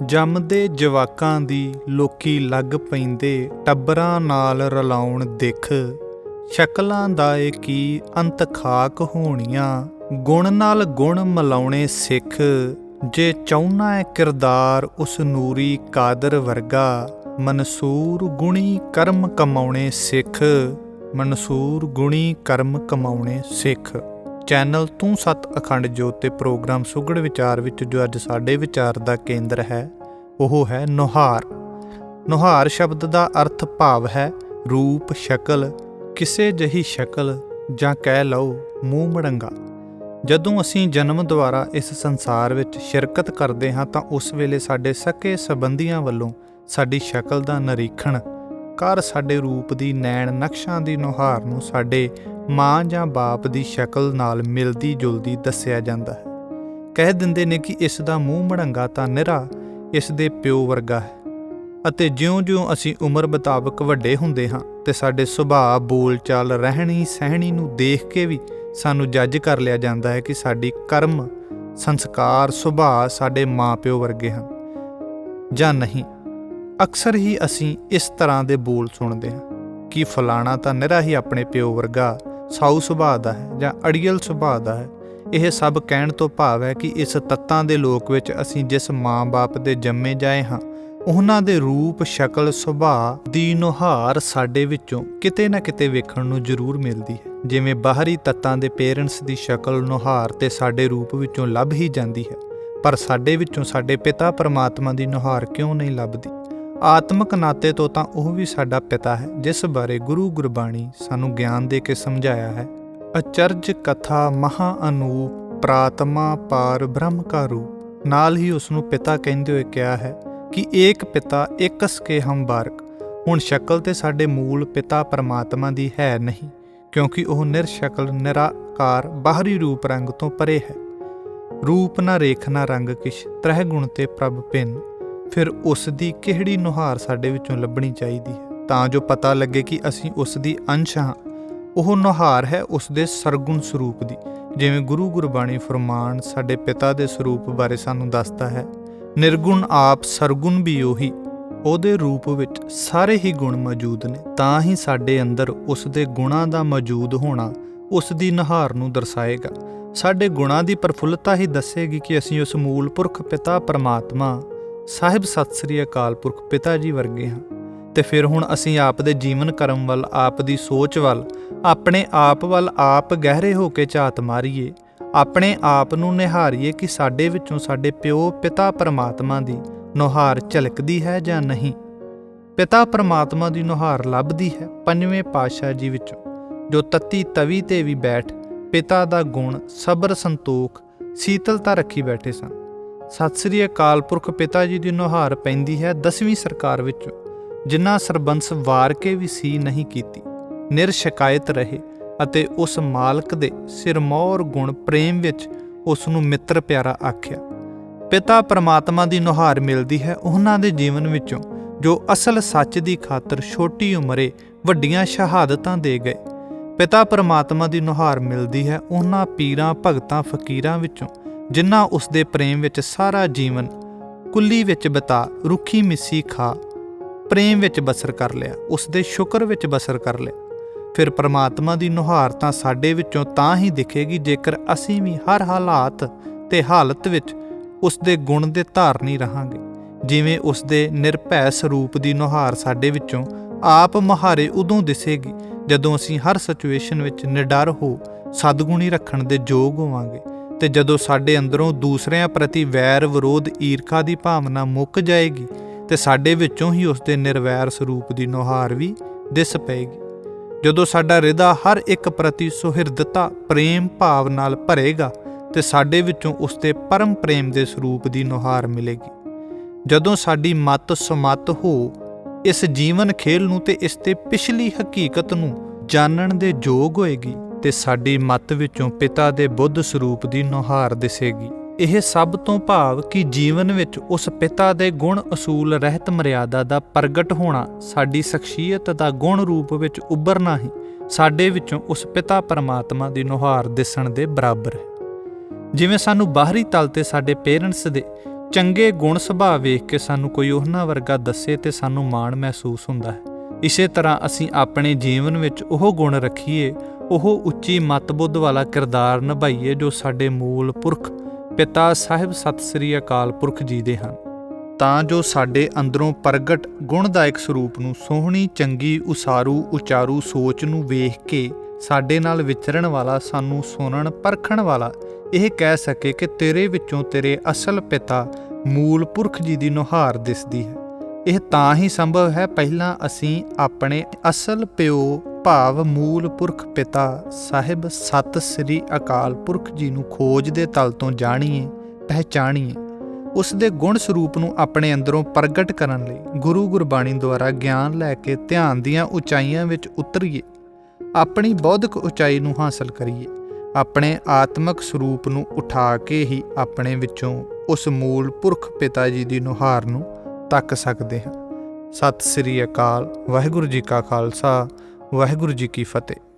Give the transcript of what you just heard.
ਜੰਮਦੇ ਜਵਾਕਾਂ ਦੀ ਲੋਕੀ ਲੱਗ ਪੈਂਦੇ ਟੱਬਰਾਂ ਨਾਲ ਰਲਾਉਣ ਦਿੱਖ। ਸ਼ਕਲਾਂ ਦਾ ਏ ਕੀ ਅੰਤ ਖਾਕ ਹੋਣੀਆਂ, ਗੁਣ ਨਾਲ ਗੁਣ ਮਿਲਾਉਣੇ ਸਿੱਖ। ਜੇ ਚਾਹੁੰਨਾ ਏ ਕਿਰਦਾਰ ਉਸ ਨੂਰੀ ਕਾਦਰ ਵਰਗਾ, ਮਨਸੂਰ ਗੁਣੀ ਕਰਮ ਕਮਾਉਣੇ ਸਿੱਖ। ਮਨਸੂਰ ਗੁਣੀ ਕਰਮ ਕਮਾਉਣੇ ਸਿੱਖ। ਚੈਨਲ ਤੂੰ ਸਤ ਅਖੰਡ ਜੋਤ ਤੇ ਪ੍ਰੋਗਰਾਮ ਸੁਘੜ ਵਿਚਾਰ ਵਿੱਚ ਜੋ ਅੱਜ ਸਾਡੇ ਵਿਚਾਰ ਦਾ ਕੇਂਦਰ ਹੈ ਉਹ ਹੈ ਨੁਹਾਰ। ਨੁਹਾਰ ਸ਼ਬਦ ਦਾ ਅਰਥ ਭਾਵ ਹੈ ਰੂਪ, ਸ਼ਕਲ, ਕਿਸੇ ਜਿਹੀ ਸ਼ਕਲ ਜਾਂ ਕਹਿ ਲਓ ਮੂੰਹ ਮੜੰਗਾ। ਜਦੋਂ ਅਸੀਂ ਜਨਮ ਦੁਆਰਾ ਇਸ ਸੰਸਾਰ ਵਿੱਚ ਸ਼ਿਰਕਤ ਕਰਦੇ ਹਾਂ ਤਾਂ ਉਸ ਵੇਲੇ ਸਾਡੇ ਸਕੇ ਸੰਬੰਧੀਆਂ ਵੱਲੋਂ ਸਾਡੀ ਸ਼ਕਲ ਦਾ ਨਿਰੀਖਣ ਕਰ ਸਾਡੇ ਰੂਪ ਦੀ ਨੈਣ ਨਕਸ਼ਾਂ ਦੀ ਨੁਹਾਰ ਨੂੰ ਸਾਡੇ ਮਾਂ ਜਾਂ ਬਾਪ ਦੀ ਸ਼ਕਲ ਨਾਲ ਮਿਲਦੀ ਜੁਲਦੀ ਦੱਸਿਆ ਜਾਂਦਾ ਹੈ। ਕਹਿ ਦਿੰਦੇ ਨੇ ਕਿ ਇਸ ਦਾ ਮੂੰਹ ਮੜੰਗਾ ਤਾਂ ਨਿਰਾ ਇਸ ਦੇ ਪਿਓ ਵਰਗਾ ਹੈ। ਅਤੇ ਜਿਉਂ-ਜਿਉਂ ਅਸੀਂ ਉਮਰ ਮੁਤਾਬਕ ਵੱਡੇ ਹੁੰਦੇ ਹਾਂ ਤੇ ਸਾਡੇ ਸੁਭਾਅ, ਬੋਲ ਚਾਲ, ਰਹਿਣੀ ਸਹਿਣੀ ਨੂੰ ਦੇਖ ਕੇ ਵੀ ਸਾਨੂੰ ਜੱਜ ਕਰ ਲਿਆ ਜਾਂਦਾ ਹੈ ਕਿ ਸਾਡੀ ਕਰਮ, ਸੰਸਕਾਰ, ਸੁਭਾਅ ਸਾਡੇ ਮਾਂ ਪਿਓ ਵਰਗੇ ਹਨ ਜਾਂ ਨਹੀਂ। ਅਕਸਰ ਹੀ ਅਸੀਂ ਇਸ ਤਰ੍ਹਾਂ ਦੇ ਬੋਲ ਸੁਣਦੇ ਹਾਂ ਕਿ ਫਲਾਣਾ ਤਾਂ ਨਿਰਾ ਹੀ ਆਪਣੇ ਪਿਓ ਵਰਗਾ ਸਾਊ ਸੁਭਾਅ ਦਾ ਹੈ ਜਾਂ ਅੜੀਅਲ ਸੁਭਾਅ ਦਾ ਹੈ। ਇਹ ਸਭ ਕਹਿਣ ਤੋਂ ਭਾਵ ਹੈ ਕਿ ਇਸ ਤੱਤਾਂ ਦੇ ਲੋਕ ਵਿੱਚ ਅਸੀਂ ਜਿਸ ਮਾਂ-ਬਾਪ ਦੇ ਜੰਮੇ ਜਾਏ ਹਾਂ ਉਹਨਾਂ ਦੇ ਰੂਪ, ਸ਼ਕਲ, ਸੁਭਾਅ ਦੀ ਨੁਹਾਰ ਸਾਡੇ ਵਿੱਚੋਂ ਕਿਤੇ ਨਾ ਕਿਤੇ ਵੇਖਣ ਨੂੰ ਜ਼ਰੂਰ ਮਿਲਦੀ ਹੈ। ਜਿਵੇਂ ਬਾਹਰੀ ਤੱਤਾਂ ਦੇ ਪੇਰੈਂਟਸ ਦੀ ਸ਼ਕਲ, ਨੁਹਾਰ ਤੇ ਸਾਡੇ ਰੂਪ ਵਿੱਚੋਂ ਲੱਭ ਹੀ ਜਾਂਦੀ ਹੈ, ਪਰ ਸਾਡੇ ਵਿੱਚੋਂ ਸਾਡੇ ਪਿਤਾ ਪਰਮਾਤਮਾ ਦੀ ਨੁਹਾਰ ਕਿਉਂ ਨਹੀਂ ਲੱਭਦੀ? ਆਤਮਿਕ ਨਾਤੇ ਤੋਂ ਤਾਂ ਉਹ ਵੀ ਸਾਡਾ ਪਿਤਾ ਹੈ, ਜਿਸ ਬਾਰੇ ਗੁਰੂ ਗੁਰਬਾਣੀ ਸਾਨੂੰ ਗਿਆਨ ਦੇ ਕੇ ਸਮਝਾਇਆ ਹੈ। ਅਚਰਜ ਕਥਾ ਮਹਾ ਅਨੂਪ, ਪ੍ਰਾਤਮਾ ਪਾਰ ਬ੍ਰਹਮ ਕਾ ਰੂਪ। ਨਾਲ ਹੀ ਉਸ ਨੂੰ ਪਿਤਾ ਕਹਿੰਦੇ ਹੋਏ ਕਿਹਾ ਹੈ ਕਿ ਏਕ ਪਿਤਾ ਏਕਸ ਕੇ ਹਮ ਬਾਰਕ। ਹੁਣ ਸ਼ਕਲ ਤੇ ਸਾਡੇ ਮੂਲ ਪਿਤਾ ਪਰਮਾਤਮਾ ਦੀ ਹੈ ਨਹੀਂ, ਕਿਉਂਕਿ ਉਹ ਨਿਰਸ਼ਕਲ, ਨਿਰਾਕਾਰ, ਬਾਹਰੀ ਰੂਪ ਰੰਗ ਤੋਂ ਪਰੇ ਹੈ। ਰੂਪ ਨਾ ਰੇਖ ਨਾ ਰੰਗ ਕਿਛ, ਤ੍ਰਹਿ ਗੁਣ ਤੇ ਪ੍ਰਭ ਭਿੰਨ। ਫਿਰ ਉਸ ਦੀ ਕਿਹੜੀ ਨੁਹਾਰ ਸਾਡੇ ਵਿੱਚੋਂ ਲੱਭਣੀ ਚਾਹੀਦੀ ਹੈ ਤਾਂ ਜੋ ਪਤਾ ਲੱਗੇ ਕਿ ਅਸੀਂ ਉਸ ਦੀ ਅੰਸ਼ ਹਾਂ। ਉਹ ਨੁਹਾਰ ਹੈ ਉਸ ਦੇ ਸਰਗੁਣ ਸਰੂਪ ਦੀ। ਜਿਵੇਂ ਗੁਰੂ ਗੁਰਬਾਣੀ ਫਰਮਾਨ ਸਾਡੇ ਪਿਤਾ ਦੇ ਸਰੂਪ ਬਾਰੇ ਸਾਨੂੰ ਦੱਸਦਾ ਹੈ, ਨਿਰਗੁਣ ਆਪ ਸਰਗੁਣ ਵੀ ਉਹੀ। ਉਹਦੇ ਰੂਪ ਵਿੱਚ ਸਾਰੇ ਹੀ ਗੁਣ ਮੌਜੂਦ ਨੇ, ਤਾਂ ਹੀ ਸਾਡੇ ਅੰਦਰ ਉਸ ਦੇ ਗੁਣਾਂ ਦਾ ਮੌਜੂਦ ਹੋਣਾ ਉਸ ਦੀ ਨੁਹਾਰ ਨੂੰ ਦਰਸਾਏਗਾ। ਸਾਡੇ ਗੁਣਾਂ ਦੀ ਪ੍ਰਫੁੱਲਤਾ ਹੀ ਦੱਸੇਗੀ ਕਿ ਅਸੀਂ ਉਸ ਮੂਲ ਪੁਰਖ ਪਿਤਾ ਪਰਮਾਤਮਾ ਸਾਹਿਬ ਸਤਿ ਸ੍ਰੀ ਅਕਾਲ ਪੁਰਖ ਪਿਤਾ ਜੀ ਵਰਗੇ ਹਾਂ। ਤੇ ਫਿਰ ਹੁਣ ਅਸੀਂ ਆਪ ਦੇ ਜੀਵਨ ਕਰਮ ਵੱਲ, ਆਪ ਦੀ ਸੋਚ ਵੱਲ, ਆਪਣੇ ਆਪ ਵੱਲ ਆਪ ਗਹਿਰੇ ਹੋ ਕੇ ਝਾਤ ਮਾਰੀਏ, ਆਪਣੇ ਆਪ ਨੂੰ ਨਿਹਾਰੀਏ ਕਿ ਸਾਡੇ ਵਿੱਚੋਂ ਸਾਡੇ ਪਿਓ ਪਿਤਾ ਪਰਮਾਤਮਾ ਦੀ ਨੁਹਾਰ ਝਲਕਦੀ ਹੈ ਜਾਂ ਨਹੀਂ। ਪਿਤਾ ਪਰਮਾਤਮਾ ਦੀ ਨੁਹਾਰ ਲੱਭਦੀ ਹੈ ਪੰਜਵੇਂ ਪਾਤਸ਼ਾਹ ਜੀ ਵਿੱਚੋਂ, ਜੋ ਤੱਤੀ ਤਵੀ ਤੇ ਵੀ ਬੈਠ ਪਿਤਾ ਦਾ ਗੁਣ, ਸਬਰ, ਸੰਤੋਖ, ਸੀਤਲਤਾ ਰੱਖੀ ਬੈਠੇ ਸਨ। ਸਤਿ ਸ੍ਰੀ ਅਕਾਲ ਪੁਰਖ ਪਿਤਾ ਜੀ ਦੀ ਨੁਹਾਰ ਪੈਂਦੀ ਹੈ 10ਵੀਂ ਸਰਕਾਰ ਵਿੱਚੋਂ, ਜਿਨ੍ਹਾਂ ਸਰਬੰਸ ਵਾਰ ਕੇ ਵੀ ਸੀ ਨਹੀਂ ਕੀਤੀ, ਨਿਰਸ਼ਿਕਾਇਤ ਰਹੇ ਅਤੇ ਉਸ ਮਾਲਕ ਦੇ ਸਿਰਮੌਰ ਗੁਣ ਪ੍ਰੇਮ ਵਿੱਚ ਉਸ ਨੂੰ ਮਿੱਤਰ ਪਿਆਰਾ ਆਖਿਆ। ਪਿਤਾ ਪਰਮਾਤਮਾ ਦੀ ਨੁਹਾਰ ਮਿਲਦੀ ਹੈ ਉਹਨਾਂ ਦੇ ਜੀਵਨ ਵਿੱਚੋਂ ਜੋ ਅਸਲ ਸੱਚ ਦੀ ਖਾਤਰ ਛੋਟੀ ਉਮਰੇ ਵੱਡੀਆਂ ਸ਼ਹਾਦਤਾਂ ਦੇ ਗਏ। ਪਿਤਾ ਪਰਮਾਤਮਾ ਦੀ ਨੁਹਾਰ ਮਿਲਦੀ ਹੈ ਉਹਨਾਂ ਪੀਰਾਂ, ਭਗਤਾਂ, ਫਕੀਰਾਂ ਵਿੱਚੋਂ ਜਿਨ੍ਹਾਂ ਉਸ ਦੇ ਪ੍ਰੇਮ ਵਿੱਚ ਸਾਰਾ ਜੀਵਨ ਕੁੱਲੀ ਵਿੱਚ ਬਿਤਾ, ਰੁੱਖੀ ਮਿੱਸੀ ਖਾ, ਪ੍ਰੇਮ ਵਿੱਚ ਬਸਰ ਕਰ ਲਿਆ, ਉਸ ਦੇ ਸ਼ੁਕਰ ਵਿੱਚ ਬਸਰ ਕਰ ਲਿਆ। ਫਿਰ ਪਰਮਾਤਮਾ ਦੀ ਨੁਹਾਰ ਤਾਂ ਸਾਡੇ ਵਿੱਚੋਂ ਤਾਂ ਹੀ ਦਿਖੇਗੀ ਜੇਕਰ ਅਸੀਂ ਵੀ ਹਰ ਹਾਲਾਤ ਤੇ ਹਾਲਤ ਵਿੱਚ ਉਸ ਦੇ ਗੁਣ ਦੇ ਧਾਰਨੀ ਰਹਾਂਗੇ। ਜਿਵੇਂ ਉਸ ਦੇ ਨਿਰਭੈ ਸਰੂਪ ਦੀ ਨੁਹਾਰ ਸਾਡੇ ਵਿੱਚੋਂ ਆਪ ਮੁਹਾਰੇ ਉਦੋਂ ਦਿਸੇਗੀ ਜਦੋਂ ਅਸੀਂ ਹਰ ਸਿਚੁਏਸ਼ਨ ਵਿੱਚ ਨਿਡਰ ਹੋ ਸਦਗੁਣੀ ਰੱਖਣ ਦੇ ਯੋਗ ਹੋਵਾਂਗੇ, ਤੇ ਜਦੋਂ ਸਾਡੇ ਅੰਦਰੋਂ ਦੂਸਰਿਆਂ ਪ੍ਰਤੀ ਵੈਰ, ਵਿਰੋਧ, ਈਰਖਾ ਦੀ ਭਾਵਨਾ ਮੁੱਕ ਜਾਏਗੀ ਤੇ ਸਾਡੇ ਵਿੱਚੋਂ ਹੀ ਉਸ ਦੇ ਨਿਰਵੈਰ ਸਰੂਪ ਦੀ ਨੁਹਾਰ ਵੀ ਦਿਸ ਪਏਗੀ। ਜਦੋਂ ਸਾਡਾ ਹਿਰਦਾ ਹਰ ਇੱਕ ਪ੍ਰਤੀ ਸੁਹਿਰਦਤਾ, ਪ੍ਰੇਮ ਭਾਵ ਨਾਲ ਭਰੇਗਾ ਤੇ ਸਾਡੇ ਵਿੱਚੋਂ ਉਸ ਦੇ ਪਰਮ ਪ੍ਰੇਮ ਦੇ ਸਰੂਪ ਦੀ ਨੁਹਾਰ ਮਿਲੇਗੀ। ਜਦੋਂ ਸਾਡੀ ਮੱਤ ਸੁਮੱਤ ਹੋ ਇਸ ਜੀਵਨ ਖੇਲ ਨੂੰ ਤੇ ਇਸ ਤੇ ਪਿਛਲੀ ਹਕੀਕਤ ਨੂੰ ਜਾਣਨ ਦੇ ਯੋਗ ਹੋਏਗੀ ਤੇ ਸਾਡੀ ਮੱਤ ਵਿੱਚੋਂ ਪਿਤਾ ਦੇ ਬੁੱਧ ਸਰੂਪ ਦੀ ਨੁਹਾਰ ਦਿਸੇਗੀ। ਇਹ ਸਭ ਤੋਂ ਭਾਵ ਕਿ ਜੀਵਨ ਵਿੱਚ ਉਸ ਪਿਤਾ ਦੇ ਗੁਣ ਅਸੂਲ ਰਹਿਤ ਮਰਿਆਦਾ ਦਾ ਪ੍ਰਗਟ ਹੋਣਾ, ਸਾਡੀ ਸ਼ਖਸੀਅਤ ਦਾ ਗੁਣ ਰੂਪ ਵਿੱਚ ਉੱਭਰਨਾ ਹੀ ਸਾਡੇ ਵਿੱਚੋਂ ਉਸ ਪਿਤਾ ਪਰਮਾਤਮਾ ਦੀ ਨੁਹਾਰ ਦਿਸਣ ਦੇ ਬਰਾਬਰ ਹੈ। ਜਿਵੇਂ ਸਾਨੂੰ ਬਾਹਰੀ ਤਲ ਤੇ ਸਾਡੇ ਪੇਰੈਂਟਸ ਦੇ ਚੰਗੇ ਗੁਣ ਸੁਭਾਅ ਵੇਖ ਕੇ ਸਾਨੂੰ ਕੋਈ ਉਹਨਾਂ ਵਰਗਾ ਦੱਸੇ ਤੇ ਸਾਨੂੰ ਮਾਣ ਮਹਿਸੂਸ ਹੁੰਦਾ ਹੈ। ਇਸੇ ਤਰ੍ਹਾਂ ਅਸੀਂ ਆਪਣੇ ਜੀਵਨ ਵਿੱਚ ਉਹ ਗੁਣ ਰੱਖੀਏ, ਉਹ ਉੱਚੀ ਮੱਤ-ਬੁੱਧ ਵਾਲਾ ਕਿਰਦਾਰ ਨਿਭਾਈਏ ਜੋ ਸਾਡੇ ਮੂਲ ਪੁਰਖ ਪਿਤਾ ਸਾਹਿਬ ਸਤਿ ਸ੍ਰੀ ਅਕਾਲ ਪੁਰਖ ਜੀ ਦੇ ਹਨ, ਤਾਂ ਜੋ ਸਾਡੇ ਅੰਦਰੋਂ ਪ੍ਰਗਟ ਗੁਣਦਾਇਕ ਸਰੂਪ ਨੂੰ, ਸੋਹਣੀ ਚੰਗੀ ਉਸਾਰੂ ਉਚਾਰੂ ਸੋਚ ਨੂੰ ਵੇਖ ਕੇ ਸਾਡੇ ਨਾਲ ਵਿਚਰਨ ਵਾਲਾ, ਸਾਨੂੰ ਸੁਣਨ ਪਰਖਣ ਵਾਲਾ ਇਹ ਕਹਿ ਸਕੇ ਕਿ ਤੇਰੇ ਵਿੱਚੋਂ ਤੇਰੇ ਅਸਲ ਪਿਤਾ ਮੂਲ ਪੁਰਖ ਜੀ ਦੀ ਨੁਹਾਰ ਦਿਸਦੀ ਹੈ। ਇਹ ਤਾਂ ਹੀ ਸੰਭਵ ਹੈ ਪਹਿਲਾਂ ਅਸੀਂ ਆਪਣੇ ਅਸਲ ਪਿਓ ਭਾਵ ਮੂਲ ਪੁਰਖ ਪਿਤਾ ਸਾਹਿਬ ਸਤਿ ਸ੍ਰੀ ਅਕਾਲ ਪੁਰਖ ਜੀ ਨੂੰ ਖੋਜ ਦੇ ਤਲ ਤੋਂ ਜਾਣੀਏ, ਪਹਿਚਾਣੀਏ। ਉਸ ਦੇ ਗੁਣ ਸਰੂਪ ਨੂੰ ਆਪਣੇ ਅੰਦਰੋਂ ਪ੍ਰਗਟ ਕਰਨ ਲਈ ਗੁਰੂ ਗੁਰਬਾਣੀ ਦੁਆਰਾ ਗਿਆਨ ਲੈ ਕੇ ਧਿਆਨ ਦੀਆਂ ਉਚਾਈਆਂ ਵਿੱਚ ਉਤਰੀਏ, ਆਪਣੀ ਬੌਧਿਕ ਉਚਾਈ ਨੂੰ ਹਾਸਲ ਕਰੀਏ। ਆਪਣੇ ਆਤਮਿਕ ਸਰੂਪ ਨੂੰ ਉਠਾ ਕੇ ਹੀ ਆਪਣੇ ਵਿੱਚੋਂ ਉਸ ਮੂਲ ਪੁਰਖ ਪਿਤਾ ਜੀ ਦੀ ਨੁਹਾਰ ਨੂੰ ਤੱਕ ਸਕਦੇ ਹਾਂ। ਸਤਿ ਸ੍ਰੀ ਅਕਾਲ। ਵਾਹਿਗੁਰੂ ਜੀ ਕਾ ਖਾਲਸਾ, ਵਾਹਿਗੁਰੂ ਜੀ ਕੀ ਫਤਿਹ।